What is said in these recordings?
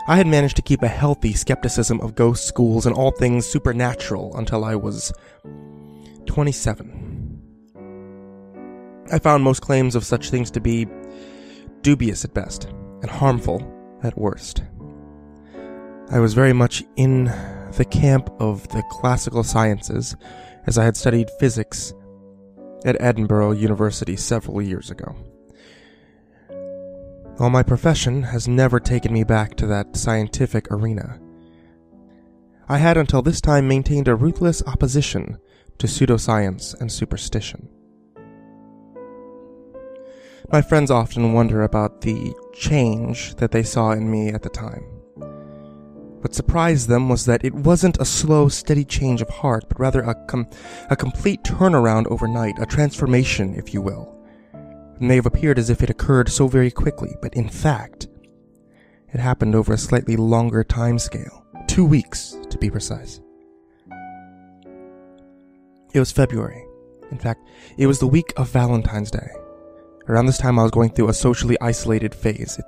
I had managed to keep a healthy skepticism of ghost schools and all things supernatural until I was 27. I found most claims of such things to be dubious at best and harmful at worst. I was very much in the camp of the classical sciences, as I had studied physics at Edinburgh University several years ago. While my profession has never taken me back to that scientific arena, I had until this time maintained a ruthless opposition to pseudoscience and superstition. My friends often wonder about the change that they saw in me at the time. What surprised them was that it wasn't a slow, steady change of heart, but rather a complete turnaround overnight, a transformation, if you will. It may have appeared as if it occurred so very quickly, but in fact, it happened over a slightly longer time scale. 2 weeks, to be precise. It was February. In fact, it was the week of Valentine's Day. Around this time, I was going through a socially isolated phase.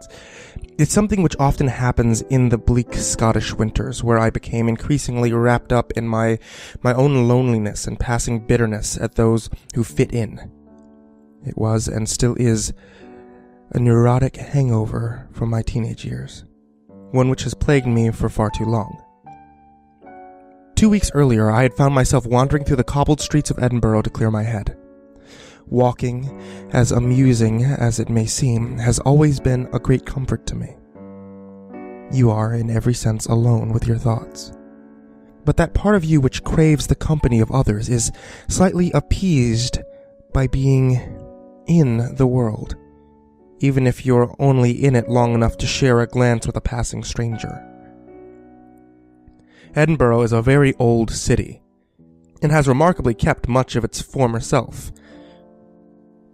It's something which often happens in the bleak Scottish winters, where I became increasingly wrapped up in my own loneliness and passing bitterness at those who fit in. It was, and still is, a neurotic hangover from my teenage years, one which has plagued me for far too long. 2 weeks earlier, I had found myself wandering through the cobbled streets of Edinburgh to clear my head. Walking, as amusing as it may seem, has always been a great comfort to me. You are, in every sense, alone with your thoughts. But that part of you which craves the company of others is slightly appeased by being in the world, even if you're only in it long enough to share a glance with a passing stranger. Edinburgh is a very old city, and has remarkably kept much of its former self.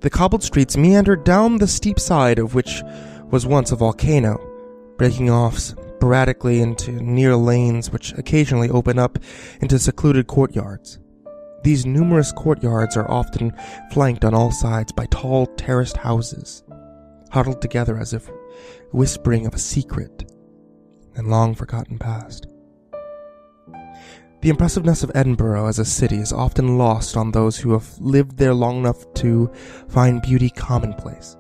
The cobbled streets meandered down the steep side of which was once a volcano, breaking off sporadically into near lanes which occasionally open up into secluded courtyards. These numerous courtyards are often flanked on all sides by tall terraced houses, huddled together as if whispering of a secret and long-forgotten past. The impressiveness of Edinburgh as a city is often lost on those who have lived there long enough to find beauty commonplace.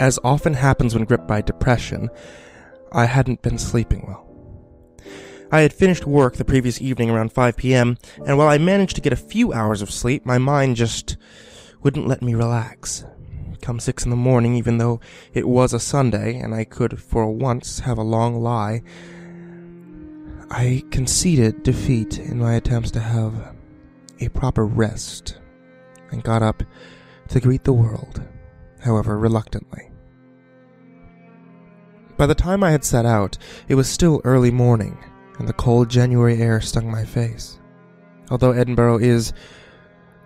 As often happens when gripped by depression, I hadn't been sleeping well. I had finished work the previous evening around 5 p.m., and while I managed to get a few hours of sleep, my mind just wouldn't let me relax. Come 6 in the morning, even though it was a Sunday, and I could for once have a long lie, I conceded defeat in my attempts to have a proper rest, and got up to greet the world, however reluctantly. By the time I had set out, it was still early morning, and the cold January air stung my face. Although Edinburgh is,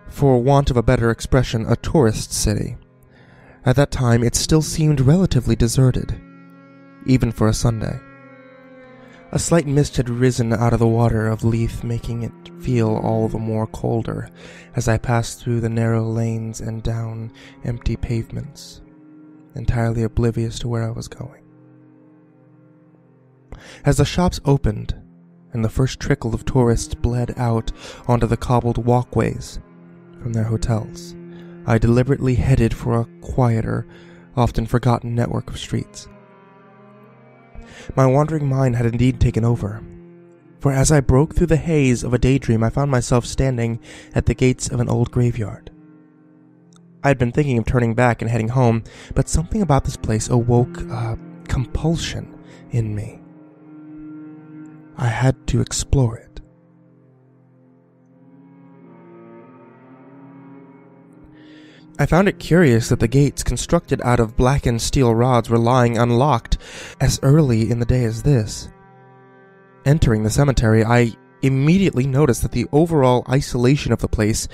for want of a better expression, a tourist city, at that time it still seemed relatively deserted, even for a Sunday. A slight mist had risen out of the water of Leith, making it feel all the more colder as I passed through the narrow lanes and down empty pavements, entirely oblivious to where I was going. As the shops opened, and the first trickle of tourists bled out onto the cobbled walkways from their hotels, I deliberately headed for a quieter, often forgotten network of streets. My wandering mind had indeed taken over, for as I broke through the haze of a daydream, I found myself standing at the gates of an old graveyard. I had been thinking of turning back and heading home, but something about this place awoke a compulsion in me. I had to explore it. I found it curious that the gates, constructed out of blackened steel rods, were lying unlocked as early in the day as this. Entering the cemetery, I immediately noticed that the overall isolation of the place,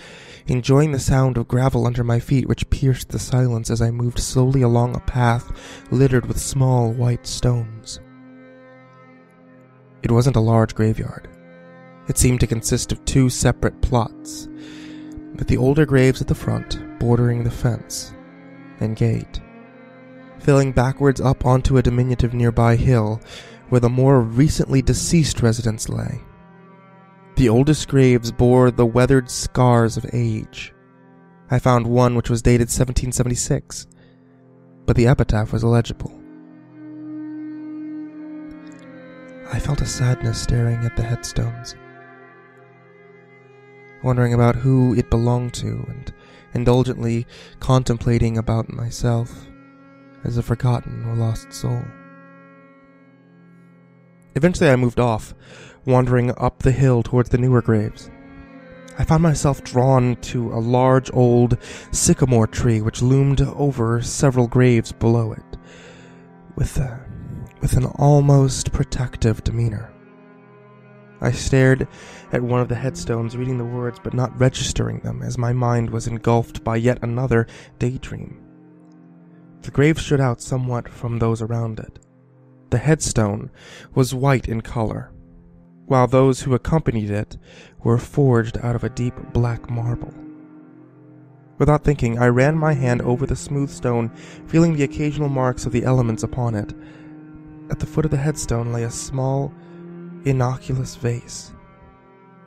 enjoying the sound of gravel under my feet which pierced the silence as I moved slowly along a path littered with small white stones. It wasn't a large graveyard. It seemed to consist of 2 separate plots, with the older graves at the front bordering the fence and gate, filling backwards up onto a diminutive nearby hill where the more recently deceased residents lay. The oldest graves bore the weathered scars of age. I found one which was dated 1776, but the epitaph was illegible. I felt a sadness staring at the headstones, wondering about who it belonged to and indulgently contemplating about myself as a forgotten or lost soul. Eventually I moved off, wandering up the hill towards the newer graves. I found myself drawn to a large old sycamore tree which loomed over several graves below it, with an almost protective demeanor. I stared at one of the headstones, reading the words but not registering them, as my mind was engulfed by yet another daydream. The grave stood out somewhat from those around it. The headstone was white in color, while those who accompanied it were forged out of a deep black marble. Without thinking, I ran my hand over the smooth stone, feeling the occasional marks of the elements upon it. At the foot of the headstone lay a small, innocuous vase.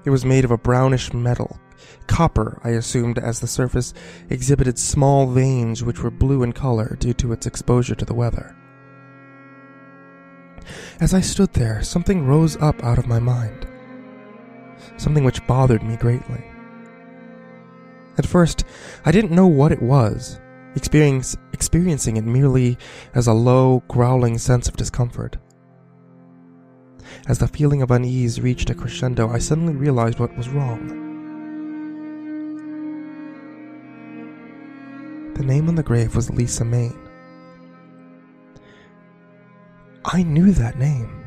It was made of a brownish metal, copper, I assumed, as the surface exhibited small veins which were blue in color due to its exposure to the weather. As I stood there, something rose up out of my mind, something which bothered me greatly. At first, I didn't know what it was, experiencing it merely as a low, growling sense of discomfort. As the feeling of unease reached a crescendo, I suddenly realized what was wrong. The name on the grave was Lisa Main. I knew that name.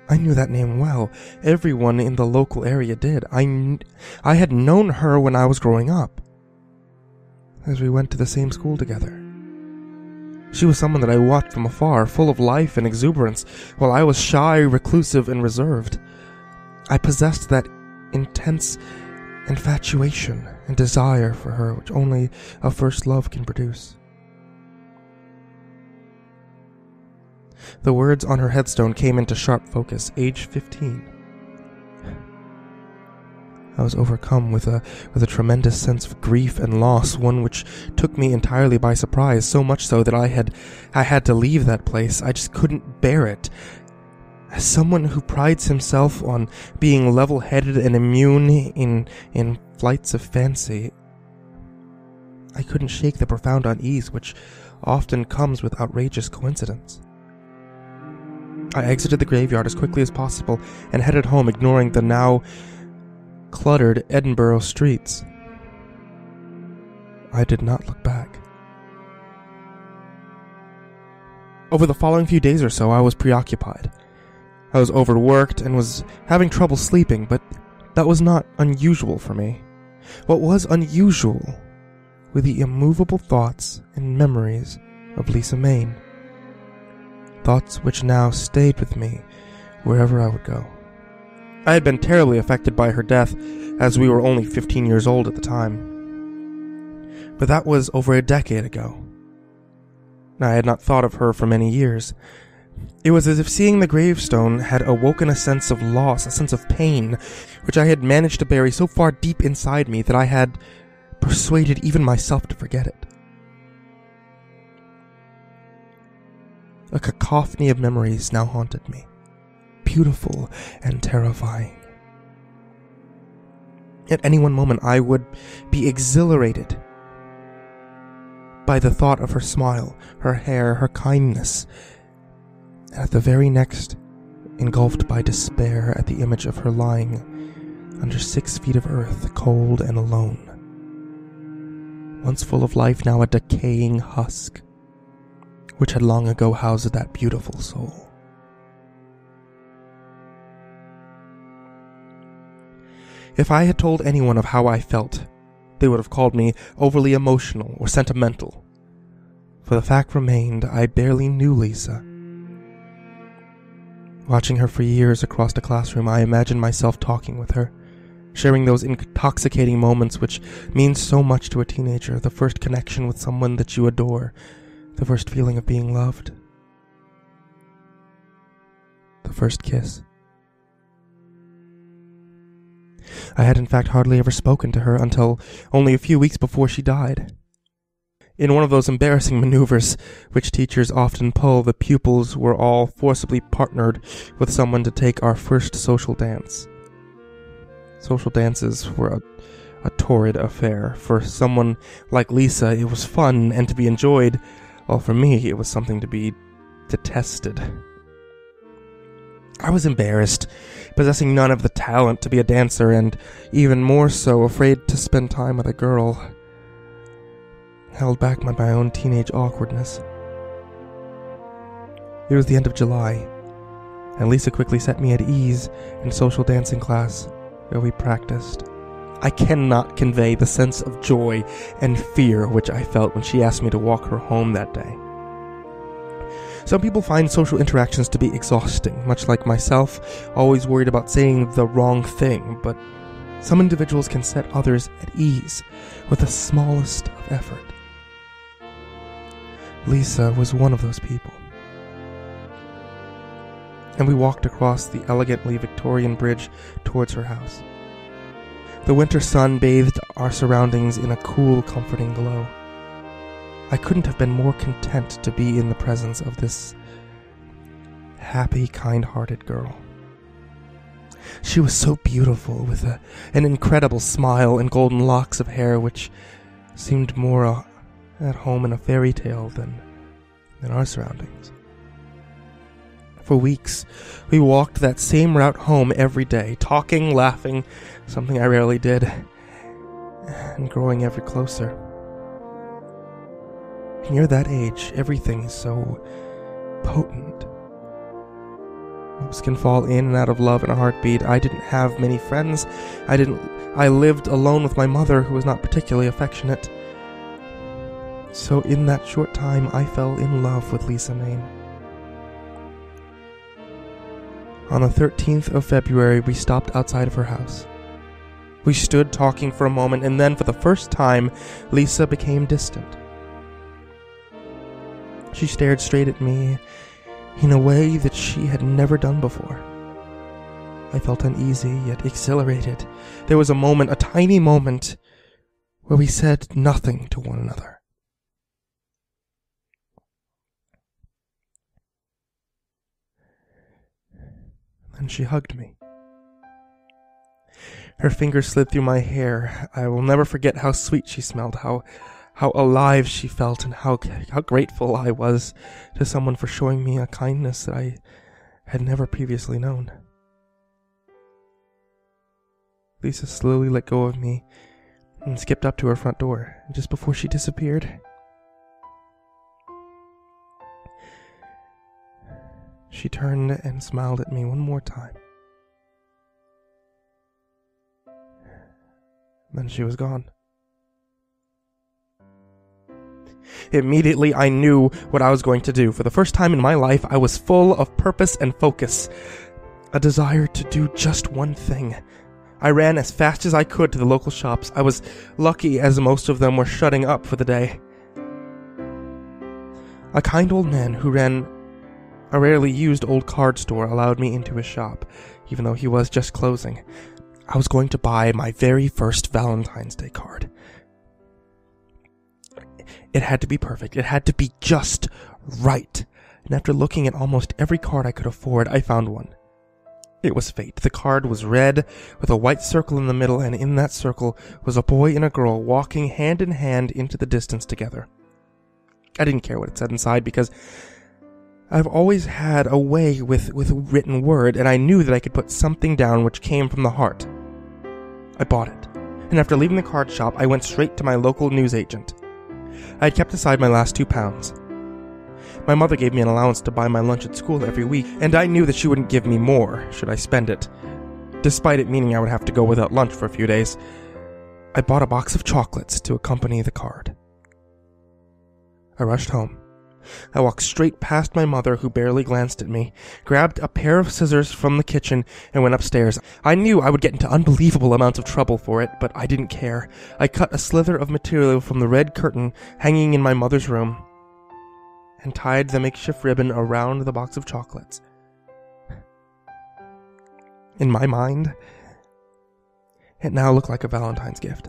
I knew that name well. Everyone in the local area did. I had known her when I was growing up, as we went to the same school together. She was someone that I watched from afar, full of life and exuberance, while I was shy, reclusive, and reserved. I possessed that intense infatuation and desire for her which only a first love can produce. The words on her headstone came into sharp focus, age 15. I was overcome with a tremendous sense of grief and loss, one which took me entirely by surprise, so much so that I had to leave that place. I just couldn't bear it. As someone who prides himself on being level-headed and immune in flights of fancy, I couldn't shake the profound unease which often comes with outrageous coincidence. I exited the graveyard as quickly as possible and headed home, ignoring the now cluttered Edinburgh streets. I did not look back. Over the following few days or so, I was preoccupied. I was overworked and was having trouble sleeping, but that was not unusual for me. What was unusual were the immovable thoughts and memories of Lisa Main. Thoughts which now stayed with me wherever I would go. I had been terribly affected by her death, as we were only 15 years old at the time. But that was over a decade ago. I had not thought of her for many years. It was as if seeing the gravestone had awoken a sense of loss, a sense of pain, which I had managed to bury so far deep inside me that I had persuaded even myself to forget it. A cacophony of memories now haunted me, beautiful and terrifying. At any one moment I would be exhilarated by the thought of her smile, her hair, her kindness, and at the very next, engulfed by despair at the image of her lying under 6 feet of earth, cold and alone. Once full of life, now a decaying husk, which had long ago housed that beautiful soul. If I had told anyone of how I felt, they would have called me overly emotional or sentimental. For the fact remained, I barely knew Lisa. Watching her for years across the classroom, I imagined myself talking with her, sharing those intoxicating moments which mean so much to a teenager, the first connection with someone that you adore, the first feeling of being loved. the first kiss. I had in fact hardly ever spoken to her until only a few weeks before she died. In one of those embarrassing maneuvers which teachers often pull, the pupils were all forcibly partnered with someone to take our first social dance. Social dances were a torrid affair. For someone like Lisa, it was fun and to be enjoyed, while for me, it was something to be detested. I was embarrassed, possessing none of the talent to be a dancer, and even more so afraid to spend time with a girl, held back by my own teenage awkwardness. It was the end of July, and Lisa quickly set me at ease in social dancing class, where we practiced. I cannot convey the sense of joy and fear which I felt when she asked me to walk her home that day. Some people find social interactions to be exhausting, much like myself, always worried about saying the wrong thing, but some individuals can set others at ease with the smallest of effort. Lisa was one of those people. And we walked across the elegantly Victorian bridge towards her house. The winter sun bathed our surroundings in a cool, comforting glow. I couldn't have been more content to be in the presence of this happy, kind-hearted girl. She was so beautiful, with an incredible smile and golden locks of hair which seemed more at home in a fairy tale than our surroundings. For weeks, we walked that same route home every day, talking, laughing, something I rarely did, and growing ever closer. Near that age, everything is so potent. Most can fall in and out of love in a heartbeat. I didn't have many friends. I lived alone with my mother, who was not particularly affectionate. So in that short time, I fell in love with Lisa Main. On the 13th of February, we stopped outside of her house. We stood talking for a moment, and then for the first time, Lisa became distant. She stared straight at me in a way that she had never done before. I felt uneasy, yet exhilarated. There was a moment, a tiny moment, where we said nothing to one another. And she hugged me. Her fingers slid through my hair. I will never forget how sweet she smelled, how alive she felt, and how grateful I was to someone for showing me a kindness that I had never previously known. Lisa slowly let go of me and skipped up to her front door. Just before she disappeared, she turned and smiled at me one more time. Then she was gone. Immediately, I knew what I was going to do. For the first time in my life, I was full of purpose and focus, a desire to do just one thing. I ran as fast as I could to the local shops. I was lucky, as most of them were shutting up for the day. A kind old man who ran a rarely used old card store allowed me into his shop, even though he was just closing. I was going to buy my very first Valentine's Day card. It had to be perfect. It had to be just right. And after looking at almost every card I could afford, I found one. It was fate. The card was red, with a white circle in the middle, and in that circle was a boy and a girl walking hand in hand into the distance together. I didn't care what it said inside, because I've always had a way with written word, and I knew that I could put something down which came from the heart. I bought it, and after leaving the card shop, I went straight to my local newsagent. I had kept aside my last £2. My mother gave me an allowance to buy my lunch at school every week, and I knew that she wouldn't give me more should I spend it, despite it meaning I would have to go without lunch for a few days. I bought a box of chocolates to accompany the card. I rushed home. I walked straight past my mother, who barely glanced at me, grabbed a pair of scissors from the kitchen, and went upstairs. I knew I would get into unbelievable amounts of trouble for it, but I didn't care. I cut a slither of material from the red curtain hanging in my mother's room and tied the makeshift ribbon around the box of chocolates. In my mind, it now looked like a Valentine's gift.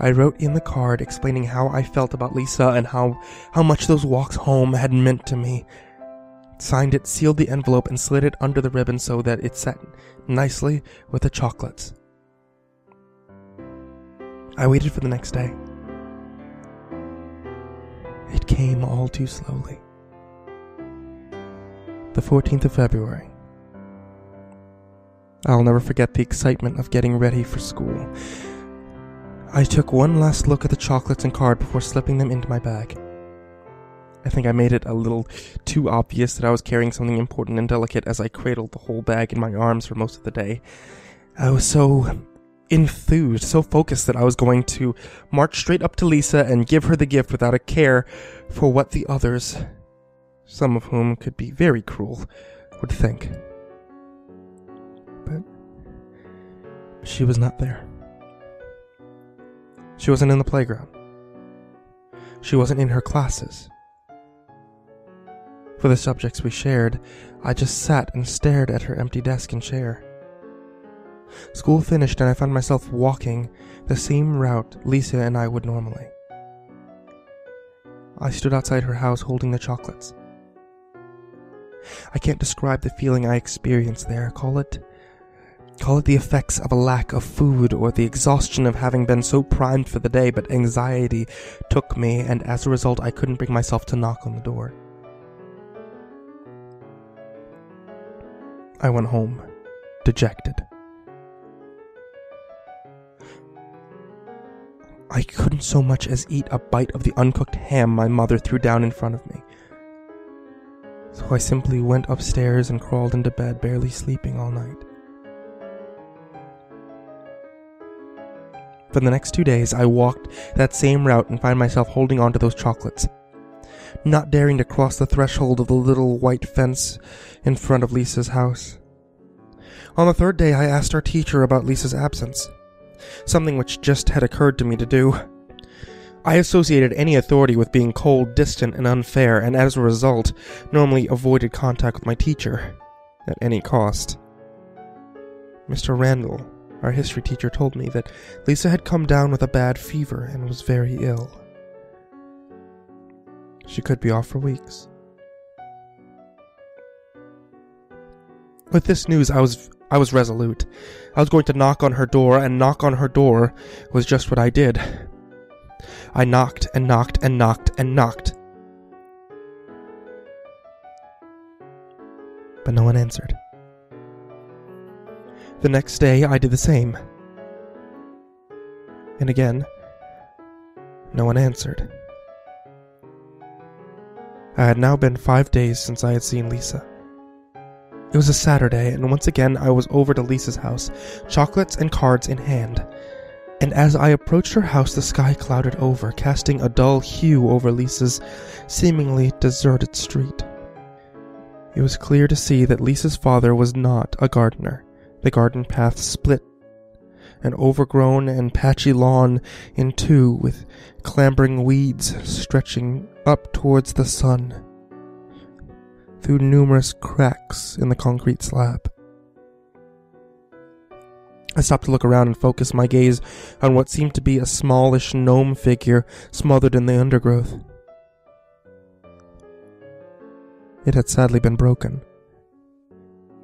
I wrote in the card explaining how I felt about Lisa and how much those walks home had meant to me. Signed it, sealed the envelope, and slid it under the ribbon so that it sat nicely with the chocolates. I waited for the next day. It came all too slowly. The 14th of February. I'll never forget the excitement of getting ready for school. I took one last look at the chocolates and card before slipping them into my bag. I think I made it a little too obvious that I was carrying something important and delicate as I cradled the whole bag in my arms for most of the day. I was so enthused, so focused that I was going to march straight up to Lisa and give her the gift without a care for what the others, some of whom could be very cruel, would think. But she was not there. She wasn't in the playground. She wasn't in her classes. For the subjects we shared, I just sat and stared at her empty desk and chair. School finished and I found myself walking the same route Lisa and I would normally. I stood outside her house holding the chocolates. I can't describe the feeling I experienced there. Call it the effects of a lack of food or the exhaustion of having been so primed for the day, but anxiety took me, and as a result I couldn't bring myself to knock on the door. I went home, dejected. I couldn't so much as eat a bite of the uncooked ham my mother threw down in front of me. So I simply went upstairs and crawled into bed, barely sleeping all night. For the next 2 days, I walked that same route and found myself holding on to those chocolates, not daring to cross the threshold of the little white fence in front of Lisa's house. On the third day, I asked our teacher about Lisa's absence, something which just had occurred to me to do. I associated any authority with being cold, distant, and unfair, and as a result, normally avoided contact with my teacher, at any cost. Mr. Randall, our history teacher, told me that Lisa had come down with a bad fever and was very ill. She could be off for weeks. With this news, I was resolute. I was going to knock on her door, and knock on her door was just what I did. I knocked and knocked and knocked and knocked. But no one answered. The next day, I did the same. And again, no one answered. I had now been 5 days since I had seen Lisa. It was a Saturday, and once again I was over to Lisa's house, chocolates and cards in hand. And as I approached her house, the sky clouded over, casting a dull hue over Lisa's seemingly deserted street. It was clear to see that Lisa's father was not a gardener. The garden path split, an overgrown and patchy lawn in two, with clambering weeds stretching up towards the sun through numerous cracks in the concrete slab. I stopped to look around and focus my gaze on what seemed to be a smallish gnome figure smothered in the undergrowth. It had sadly been broken.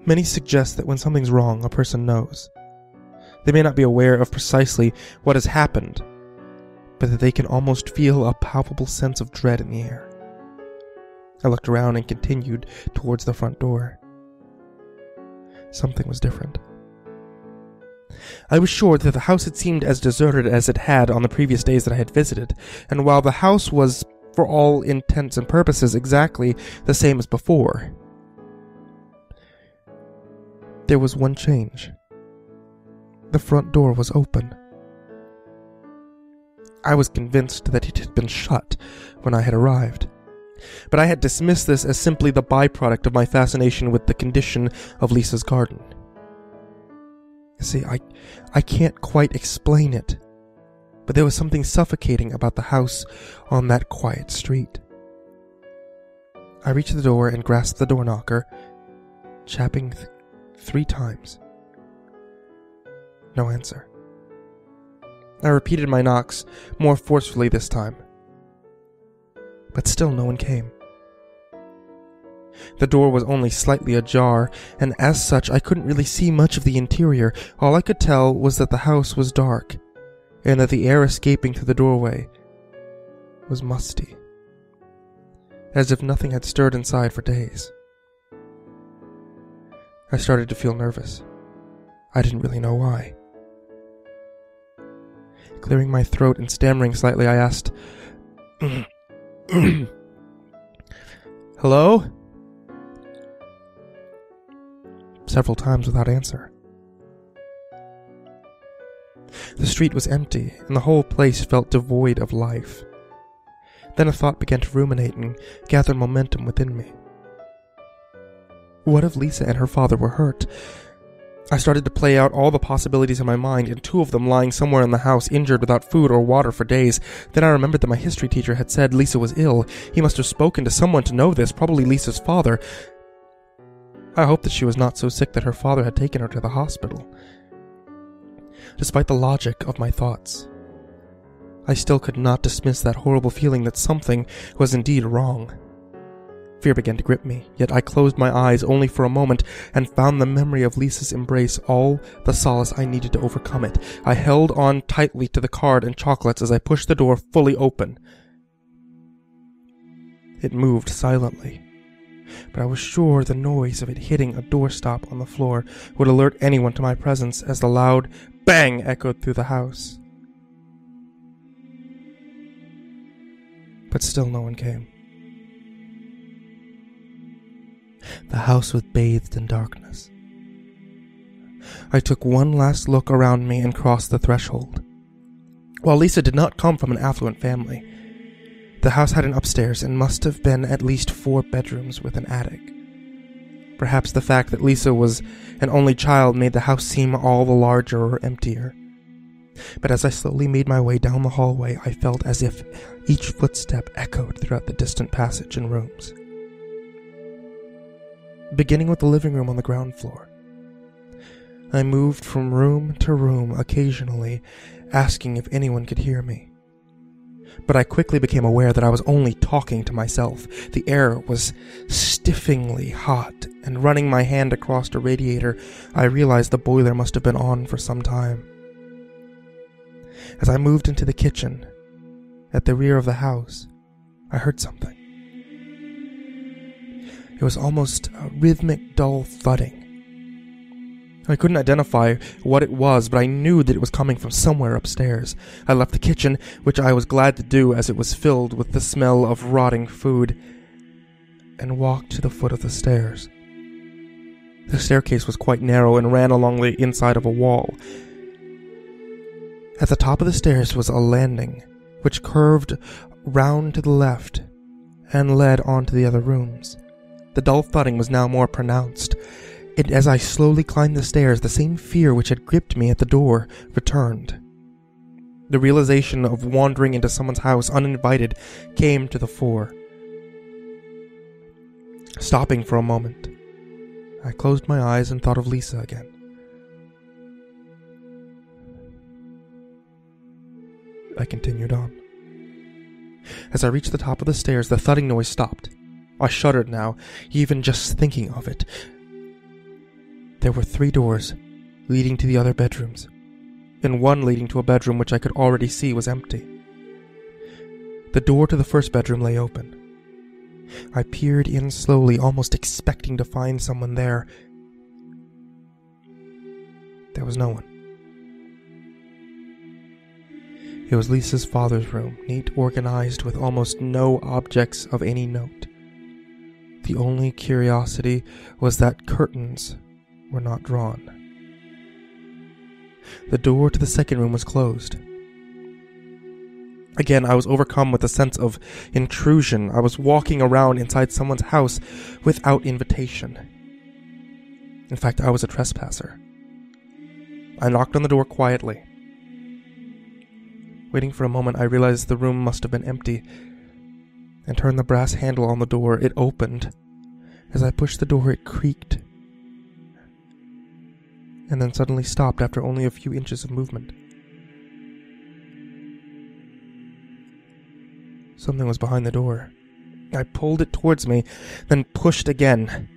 Many suggest that when something's wrong, a person knows. They may not be aware of precisely what has happened, but that they can almost feel a palpable sense of dread in the air. I looked around and continued towards the front door. Something was different. I was sure that the house had seemed as deserted as it had on the previous days that I had visited, and while the house was, for all intents and purposes, exactly the same as before, there was one change. The front door was open. I was convinced that it had been shut when I had arrived, but I had dismissed this as simply the byproduct of my fascination with the condition of Lisa's garden. You see, I can't quite explain it, but there was something suffocating about the house on that quiet street. I reached the door and grasped the door knocker, chapping 3 times. No answer. I repeated my knocks, more forcefully this time. But still no one came. The door was only slightly ajar, and as such I couldn't really see much of the interior. All I could tell was that the house was dark, and that the air escaping through the doorway was musty, as if nothing had stirred inside for days. I started to feel nervous. I didn't really know why. Clearing my throat and stammering slightly, I asked, "Hello?" Several times without answer. The street was empty, and the whole place felt devoid of life. Then a thought began to ruminate and gather momentum within me. What if Lisa and her father were hurt? I started to play out all the possibilities in my mind, and 2 of them lying somewhere in the house, injured without food or water for days. Then I remembered that my history teacher had said Lisa was ill. He must have spoken to someone to know this, probably Lisa's father. I hoped that she was not so sick that her father had taken her to the hospital. Despite the logic of my thoughts, I still could not dismiss that horrible feeling that something was indeed wrong. Fear began to grip me, yet I closed my eyes only for a moment and found the memory of Lisa's embrace all the solace I needed to overcome it. I held on tightly to the card and chocolates as I pushed the door fully open. It moved silently, but I was sure the noise of it hitting a doorstop on the floor would alert anyone to my presence as the loud bang echoed through the house. But still no one came. The house was bathed in darkness. I took one last look around me and crossed the threshold. While Lisa did not come from an affluent family, the house had an upstairs and must have been at least 4 bedrooms with an attic. Perhaps the fact that Lisa was an only child made the house seem all the larger or emptier. But as I slowly made my way down the hallway, I felt as if each footstep echoed throughout the distant passage and rooms. Beginning with the living room on the ground floor, I moved from room to room, occasionally asking if anyone could hear me. But I quickly became aware that I was only talking to myself. The air was stiffingly hot, and running my hand across a radiator, I realized the boiler must have been on for some time. As I moved into the kitchen, at the rear of the house, I heard something. It was almost a rhythmic, dull thudding. I couldn't identify what it was, but I knew that it was coming from somewhere upstairs. I left the kitchen, which I was glad to do as it was filled with the smell of rotting food, and walked to the foot of the stairs. The staircase was quite narrow and ran along the inside of a wall. At the top of the stairs was a landing, which curved round to the left and led on to the other rooms. The dull thudding was now more pronounced, and as I slowly climbed the stairs, the same fear which had gripped me at the door returned. The realization of wandering into someone's house uninvited came to the fore. Stopping for a moment, I closed my eyes and thought of Lisa again. I continued on. As I reached the top of the stairs, the thudding noise stopped. I shuddered now, even just thinking of it. There were 3 doors leading to the other bedrooms, and one leading to a bedroom which I could already see was empty. The door to the first bedroom lay open. I peered in slowly, almost expecting to find someone there. There was no one. It was Lisa's father's room, neat, organized, with almost no objects of any note. The only curiosity was that curtains were not drawn. The door to the second room was closed. Again, I was overcome with a sense of intrusion. I was walking around inside someone's house without invitation. In fact, I was a trespasser. I knocked on the door quietly. Waiting for a moment, I realized the room must have been empty, and turned the brass handle on the door. It opened. As I pushed the door, it creaked. and then suddenly stopped after only a few inches of movement. Something was behind the door. I pulled it towards me, then pushed again.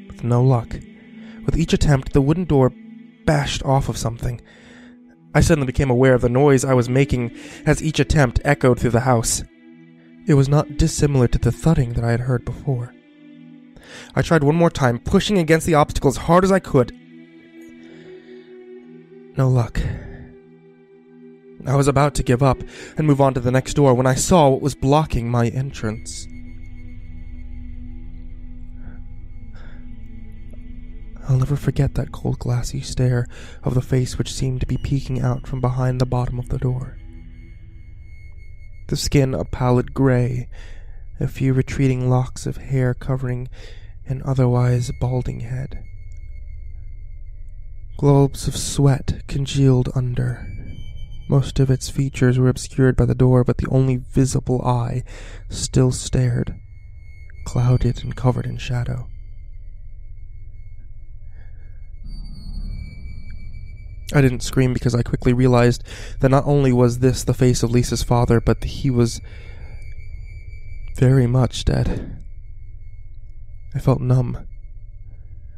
With no luck. With each attempt, the wooden door bashed off of something. I suddenly became aware of the noise I was making as each attempt echoed through the house. It was not dissimilar to the thudding that I had heard before. I tried one more time, pushing against the obstacle as hard as I could. No luck. I was about to give up and move on to the next door when I saw what was blocking my entrance. I'll never forget that cold, glassy stare of the face which seemed to be peeking out from behind the bottom of the door. The skin a pallid gray, a few retreating locks of hair covering an otherwise balding head. Globes of sweat congealed under. Most of its features were obscured by the door, but the only visible eye still stared, clouded and covered in shadow. I didn't scream because I quickly realized that not only was this the face of Lisa's father, but he was very much dead. I felt numb.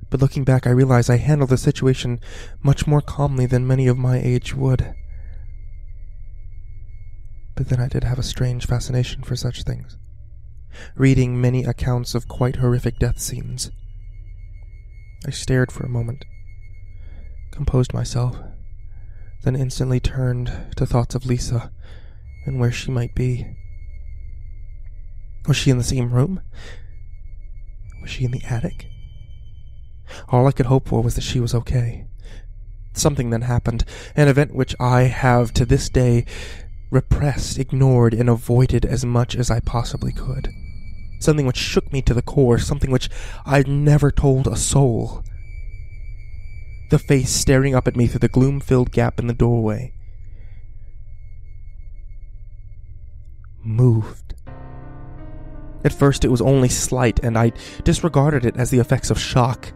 But looking back, I realized I handled the situation much more calmly than many of my age would. But then I did have a strange fascination for such things, reading many accounts of quite horrific death scenes. I stared for a moment, composed myself, then instantly turned to thoughts of Lisa and where she might be. Was she in the same room? Was she in the attic? All I could hope for was that she was okay. Something then happened, an event which I have to this day repressed, ignored, and avoided as much as I possibly could. Something which shook me to the core, something which I'd never told a soul. The face staring up at me through the gloom-filled gap in the doorway moved. At first it was only slight, and I disregarded it as the effects of shock.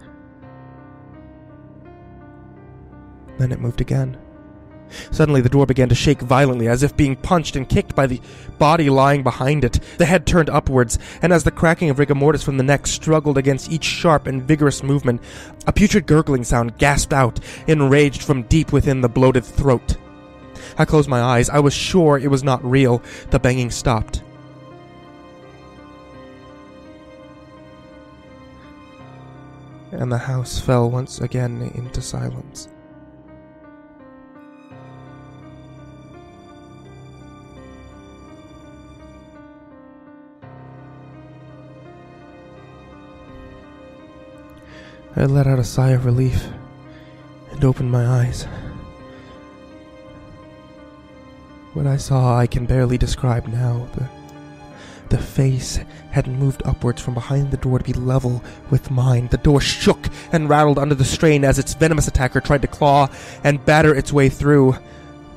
Then it moved again. Suddenly the door began to shake violently, as if being punched and kicked by the body lying behind it. The head turned upwards, and as the cracking of rigor mortis from the neck struggled against each sharp and vigorous movement, a putrid gurgling sound gasped out, enraged from deep within the bloated throat. I closed my eyes. I was sure it was not real. The banging stopped. And the house fell once again into silence. I let out a sigh of relief and opened my eyes. What I saw I can barely describe now. The face had moved upwards from behind the door to be level with mine. The door shook and rattled under the strain as its venomous attacker tried to claw and batter its way through.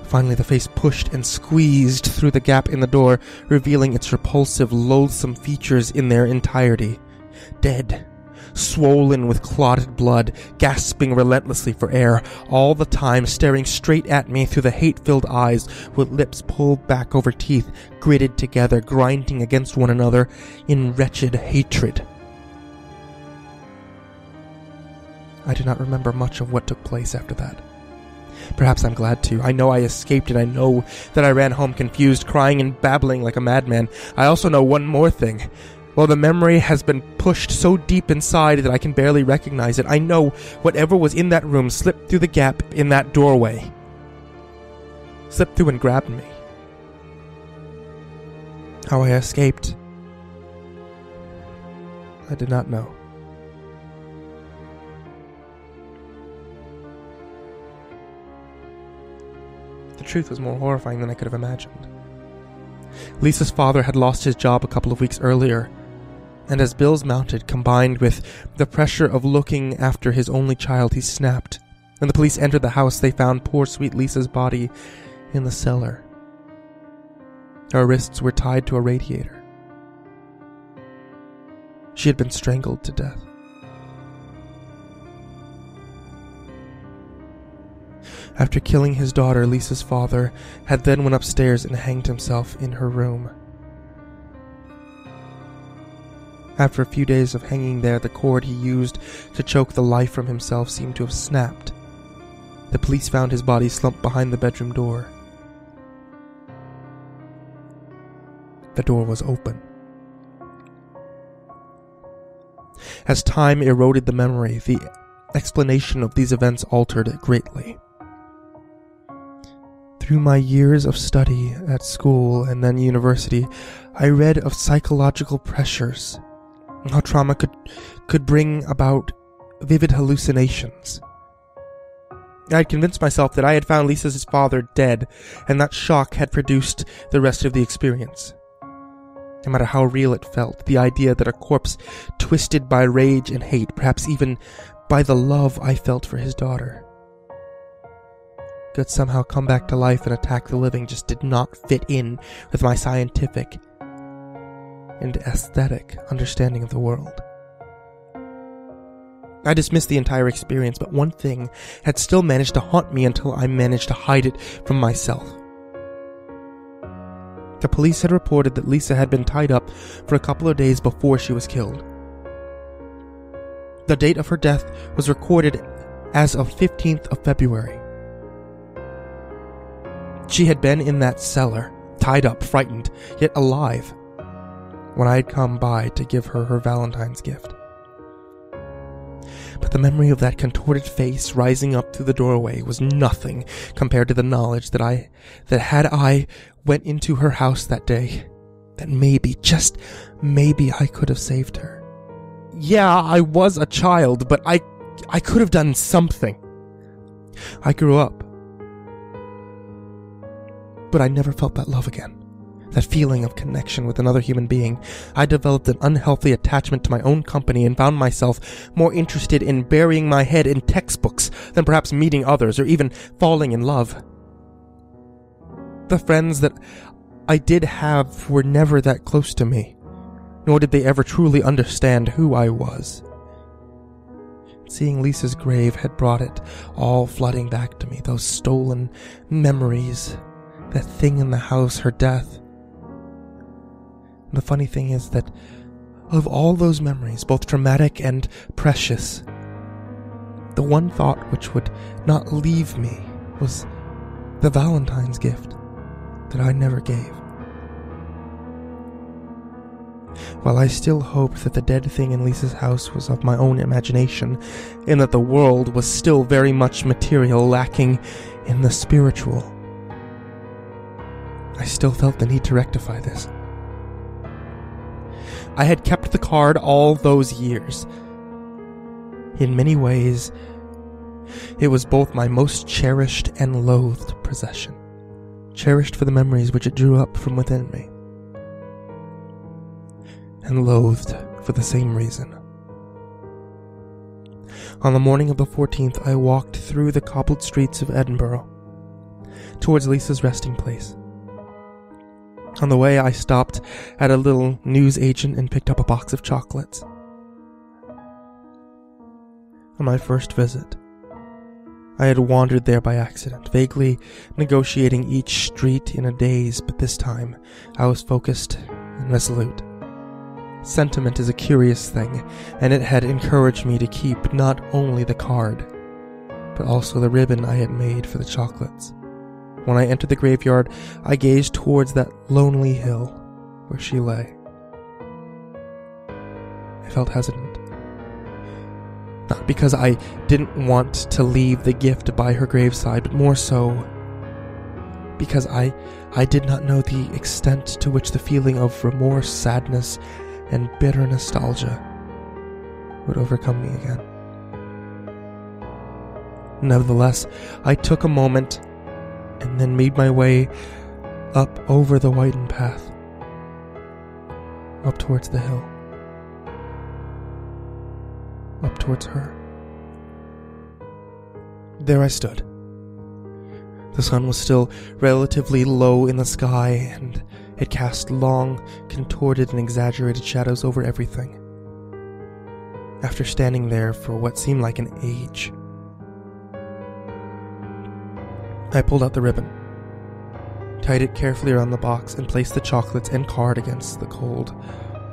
Finally, the face pushed and squeezed through the gap in the door, revealing its repulsive, loathsome features in their entirety. Dead. Swollen with clotted blood, gasping relentlessly for air, all the time staring straight at me through the hate-filled eyes, with lips pulled back over teeth, gritted together, grinding against one another in wretched hatred. I do not remember much of what took place after that. Perhaps I'm glad to. I know I escaped, and I know that I ran home confused, crying and babbling like a madman. I also know one more thing. While the memory has been pushed so deep inside that I can barely recognize it, I know whatever was in that room slipped through the gap in that doorway. Slipped through and grabbed me. How I escaped, I did not know. The truth was more horrifying than I could have imagined. Lisa's father had lost his job a couple of weeks earlier, and as bills mounted, combined with the pressure of looking after his only child, he snapped. When the police entered the house, they found poor sweet Lisa's body in the cellar. Her wrists were tied to a radiator. She had been strangled to death. After killing his daughter, Lisa's father had then went upstairs and hanged himself in her room. After a few days of hanging there, the cord he used to choke the life from himself seemed to have snapped. The police found his body slumped behind the bedroom door. The door was open. As time eroded the memory, the explanation of these events altered it greatly. Through my years of study at school and then university, I read of psychological pressures, how trauma could bring about vivid hallucinations. I had convinced myself that I had found Lisa's father dead, and that shock had produced the rest of the experience. No matter how real it felt, the idea that a corpse twisted by rage and hate, perhaps even by the love I felt for his daughter, could somehow come back to life and attack the living just did not fit in with my scientific and aesthetic understanding of the world. I dismissed the entire experience, but one thing had still managed to haunt me until I managed to hide it from myself. The police had reported that Lisa had been tied up for a couple of days before she was killed. The date of her death was recorded as of 15th of February. She had been in that cellar, tied up, frightened, yet alive, when I had come by to give her her Valentine's gift. But the memory of that contorted face rising up through the doorway was nothing compared to the knowledge that had I went into her house that day, that maybe, just maybe, I could have saved her. Yeah, I was a child, but I could have done something. I grew up, but I never felt that love again. That feeling of connection with another human being. I developed an unhealthy attachment to my own company and found myself more interested in burying my head in textbooks than perhaps meeting others or even falling in love. The friends that I did have were never that close to me, nor did they ever truly understand who I was. Seeing Lisa's grave had brought it all flooding back to me, those stolen memories, that thing in the house, her death. The funny thing is that of all those memories, both traumatic and precious, the one thought which would not leave me was the Valentine's gift that I never gave. While I still hoped that the dead thing in Lisa's house was of my own imagination, and that the world was still very much material, lacking in the spiritual, I still felt the need to rectify this. I had kept the card all those years. In many ways, it was both my most cherished and loathed possession. Cherished for the memories which it drew up from within me, and loathed for the same reason. On the morning of the 14th, I walked through the cobbled streets of Edinburgh, towards Lisa's resting place. On the way, I stopped at a little newsagent and picked up a box of chocolates. On my first visit, I had wandered there by accident, vaguely negotiating each street in a daze, but this time I was focused and resolute. Sentiment is a curious thing, and it had encouraged me to keep not only the card, but also the ribbon I had made for the chocolates. When I entered the graveyard, I gazed towards that lonely hill where she lay. I felt hesitant. Not because I didn't want to leave the gift by her graveside, but more so because I did not know the extent to which the feeling of remorse, sadness, and bitter nostalgia would overcome me again. Nevertheless, I took a moment and then made my way up over the whitened path, up towards the hill, up towards her. There I stood. The sun was still relatively low in the sky, and it cast long, contorted and exaggerated shadows over everything. After standing there for what seemed like an age, I pulled out the ribbon, tied it carefully around the box, and placed the chocolates and card against the cold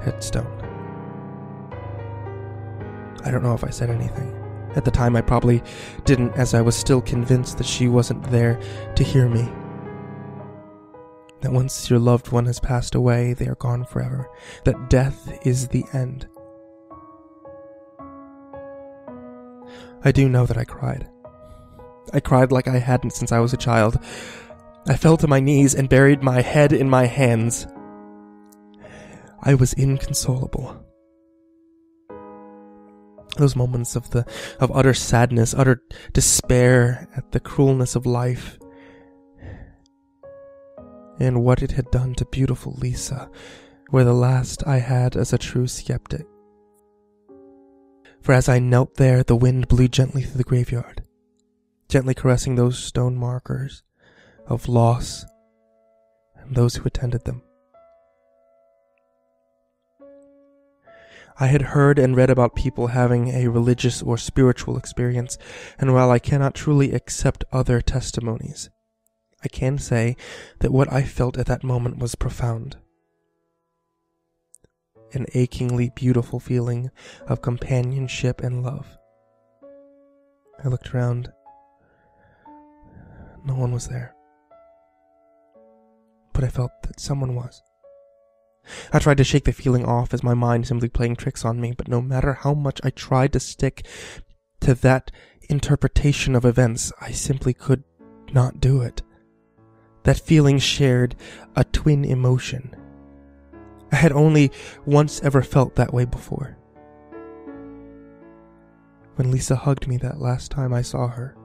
headstone. I don't know if I said anything. At the time, I probably didn't, as I was still convinced that she wasn't there to hear me. That once your loved one has passed away, they are gone forever. That death is the end. I do know that I cried. I cried like I hadn't since I was a child. I fell to my knees and buried my head in my hands. I was inconsolable. Those moments of utter sadness, utter despair at the cruelness of life, and what it had done to beautiful Lisa, were the last I had as a true skeptic. For as I knelt there, the wind blew gently through the graveyard, gently caressing those stone markers of loss and those who attended them. I had heard and read about people having a religious or spiritual experience, and while I cannot truly accept other testimonies, I can say that what I felt at that moment was profound. An achingly beautiful feeling of companionship and love. I looked around. No one was there. But I felt that someone was. I tried to shake the feeling off as my mind simply playing tricks on me, but no matter how much I tried to stick to that interpretation of events, I simply could not do it. That feeling shared a twin emotion. I had only once ever felt that way before. When Lisa hugged me that last time I saw her.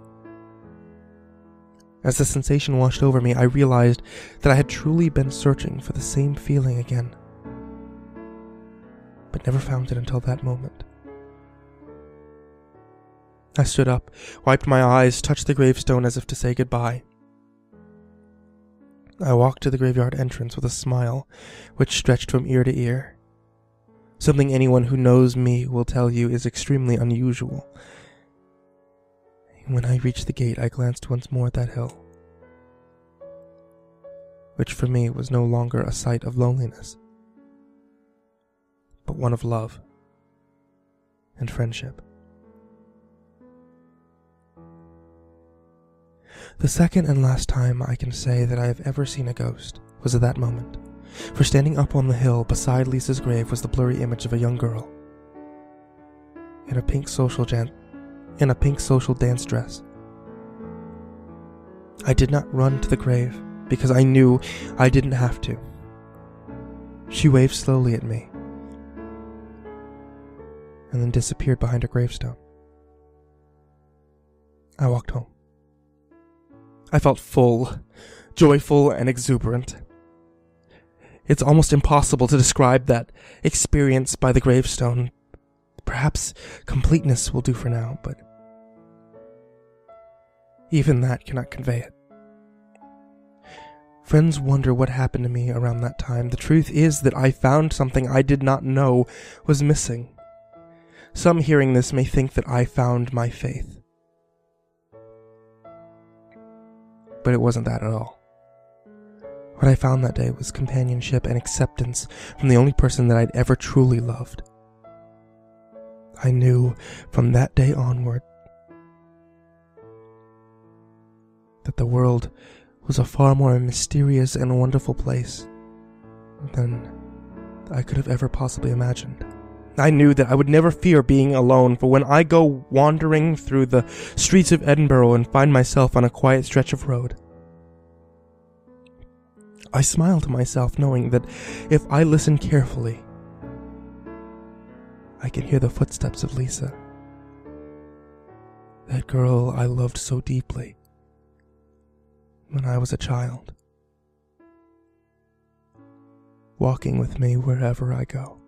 As the sensation washed over me, I realized that I had truly been searching for the same feeling again, but never found it until that moment. I stood up, wiped my eyes, touched the gravestone as if to say goodbye. I walked to the graveyard entrance with a smile which stretched from ear to ear. Something anyone who knows me will tell you is extremely unusual. When I reached the gate, I glanced once more at that hill, which for me was no longer a site of loneliness, but one of love and friendship. The second and last time I can say that I have ever seen a ghost was at that moment, for standing up on the hill beside Lisa's grave was the blurry image of a young girl in a pink social dance dress. I did not run to the grave because I knew I didn't have to. She waved slowly at me and then disappeared behind her gravestone. I walked home. I felt full, joyful, and exuberant. It's almost impossible to describe that experience by the gravestone. Perhaps completeness will do for now, but even that cannot convey it. Friends wonder what happened to me around that time. The truth is that I found something I did not know was missing. Some hearing this may think that I found my faith. But it wasn't that at all. What I found that day was companionship and acceptance from the only person that I'd ever truly loved. I knew from that day onward that the world was a far more mysterious and wonderful place than I could have ever possibly imagined. I knew that I would never fear being alone, for when I go wandering through the streets of Edinburgh and find myself on a quiet stretch of road, I smile to myself knowing that if I listen carefully, I can hear the footsteps of Lisa, that girl I loved so deeply when I was a child, walking with me wherever I go.